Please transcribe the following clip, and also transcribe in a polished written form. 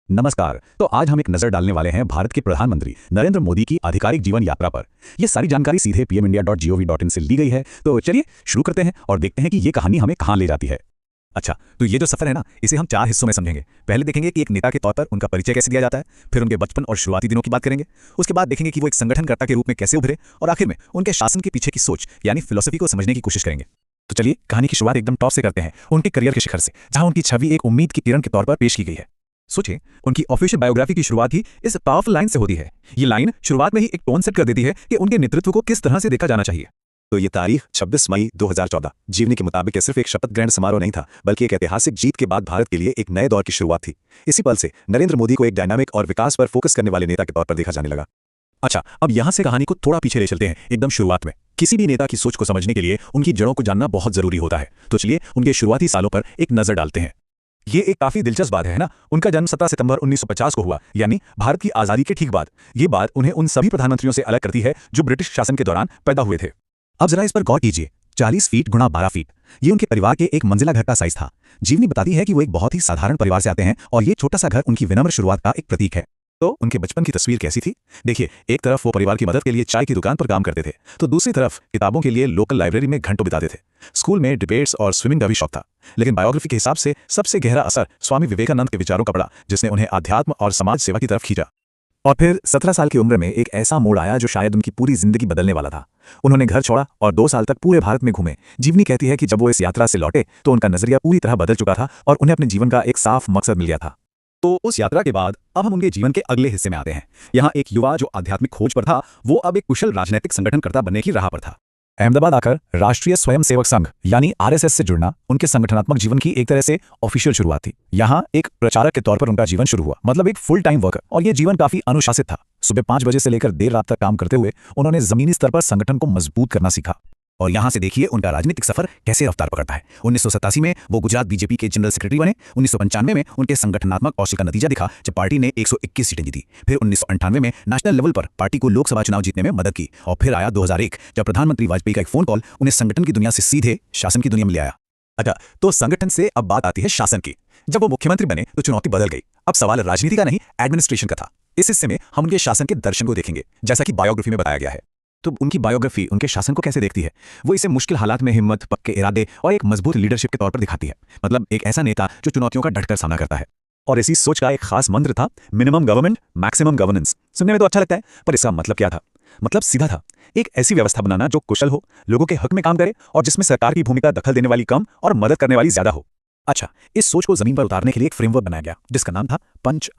नमस्कार। तो आज हम एक नजर डालने वाले हैं भारत के प्रधानमंत्री नरेंद्र मोदी की आधिकारिक जीवन यात्रा पर। यह सारी जानकारी सीधे pmindia.gov.in से ली गई है। तो चलिए शुरू करते हैं और देखते हैं कि ये कहानी हमें कहां ले जाती है। अच्छा, तो ये जो सफर है ना, इसे हम 4 हिस्सों में समझेंगे। पहले देखेंगे कि एक नेता के तौर पर उनका परिचय कैसे दिया जाता है, फिर उनके बचपन और शुरुआती दिनों की बात करेंगे, उसके बाद देखेंगे कि वो एक संगठनकर्ता के रूप में कैसे उभरे, और आखिर में उनके शासन के पीछे की सोच यानी फिलोसफी को समझने की कोशिश करेंगे। तो चलिए कहानी की शुरुआत एकदम टॉप से करते हैं, उनके करियर के शिखर से, जहां उनकी छवि एक उम्मीद की किरण के तौर पर पेश की गई है। सोचिए, उनकी ऑफिशियल बायोग्राफी की शुरुआत ही इस पावरफुल लाइन से होती है। ये लाइन शुरुआत में ही एक टोन सेट कर देती है कि उनके नेतृत्व को किस तरह से देखा जाना चाहिए। तो ये तारीख 26 मई 2014 जीवनी के मुताबिक सिर्फ एक शपथ ग्रहण समारोह नहीं था, बल्कि एक ऐतिहासिक जीत के बाद भारत के लिए एक नए दौर की शुरुआत थी। इसी पल से नरेंद्र मोदी को एक डायनामिक और विकास पर फोकस करने वाले नेता के तौर पर देखा जाने लगा। अच्छा, अब यहाँ से कहानी को थोड़ा पीछे ले चलते हैं, एकदम शुरुआत में। किसी भी नेता की सोच को समझने के लिए उनकी जड़ों को जानना बहुत जरूरी होता है। तो चलिए उनके शुरुआती सालों पर एक नजर डालते हैं। ये एक काफी दिलचस्प बात है ना। उनका जन्म 17 सितंबर 1950 को हुआ, यानी भारत की आजादी के ठीक बाद। ये बात उन्हें उन सभी प्रधानमंत्रियों से अलग करती है जो ब्रिटिश शासन के दौरान पैदा हुए थे। अब जरा इस पर गौर कीजिए, 40 फीट गुणा 12 फीट, ये उनके परिवार के एक मंजिला घर का साइज था। जीवनी बताती है कि वो एक बहुत ही साधारण परिवार से आते हैं और ये छोटा सा घर उनकी विनम्र शुरुआत का एक प्रतीक है। तो उनके बचपन की तस्वीर कैसी थी? देखिए, एक तरफ वो परिवार की मदद के लिए चाय की दुकान पर काम करते थे, तो दूसरी तरफ किताबों के लिए लोकल लाइब्रेरी में घंटों बिताते थे। स्कूल में डिबेट्स और स्विमिंग का भी शौक था। लेकिन बायोग्राफी के हिसाब से सबसे गहरा असर स्वामी विवेकानंद के विचारों का पड़ा, जिसने उन्हें अध्यात्म और समाज सेवा की तरफ खींचा। और फिर 17 साल की उम्र में एक ऐसा मोड़ आया जो शायद उनकी पूरी जिंदगी बदलने वाला था। उन्होंने घर छोड़ा और 2 साल तक पूरे भारत में घूमे। जीवनी कहती है कि जब वो इस यात्रा से लौटे तो उनका नजरिया पूरी तरह बदल चुका था और उन्हें अपने जीवन का एक साफ मकसद मिल गया था। तो उस यात्रा के बाद अब हम उनके जीवन के अगले हिस्से में आते हैं। यहाँ एक युवा जो आध्यात्मिक खोज पर था, वो अब एक कुशल राजनीतिक संगठनकर्ता बनने की राह पर था। अहमदाबाद आकर राष्ट्रीय स्वयंसेवक संघ यानी आरएसएस से जुड़ना उनके संगठनात्मक जीवन की एक तरह से ऑफिशियल शुरुआत थी। यहाँ एक प्रचारक के तौर पर उनका जीवन शुरू हुआ, मतलब एक फुल टाइम वर्कर, और ये जीवन काफी अनुशासित था। सुबह 5 बजे से लेकर देर रात तक काम करते हुए उन्होंने जमीनी स्तर पर संगठन को मजबूत करना सीखा। और यहाँ से देखिए उनका राजनीतिक सफर कैसे रफ्तार पकड़ता है। 1987 में वो गुजरात बीजेपी के जनरल सेक्रेटरी बने। 1995 में उनके संगठनात्मक कौशल का नतीजा दिखा जब पार्टी ने 121 सीटें जीती। फिर 1998 में नेशनल लेवल पर पार्टी को लोकसभा चुनाव जीतने में मदद की। और फिर आया 2001, जब प्रधानमंत्री वाजपेयी का एक फोन कॉल उन्हें संगठन की दुनिया से सीधे शासन की दुनिया में ले आया। अच्छा, तो संगठन से अब बात आती है शासन की। जब वो मुख्यमंत्री बने तो चुनौती बदल गई। अब सवाल राजनीति का नहीं, एडमिनिस्ट्रेशन का था। इस हिस्से में हम उनके शासन के दर्शन को देखेंगे, जैसा कि बायोग्राफी में बताया गया है। तो उनकी बायोग्राफी उनके शासन को कैसे देखती है? वो इसे मुश्किल हालात में हिम्मत, पक्के इरादे और एक मजबूत लीडरशिप के तौर पर दिखाती है। मतलब एक ऐसा नेता जो चुनौतियों का डटकर सामना करता है। और इसी सोच का एक खास मंत्र था, मिनिमम गवर्नमेंट मैक्सिमम गवर्नेंस। सुनने में तो अच्छा लगता है, पर इसका मतलब क्या था? मतलब सीधा था, एक ऐसी व्यवस्था बनाना जो कुशल हो, लोगों के हक में काम करे और जिसमें सरकार की भूमिका दखल देने वाली कम और मदद करने वाली ज्यादा हो। अच्छा, इस सोच को जमीन पर उतारने के लिए एक फ्रेमवर्क बनाया गया जिसका नाम था पंच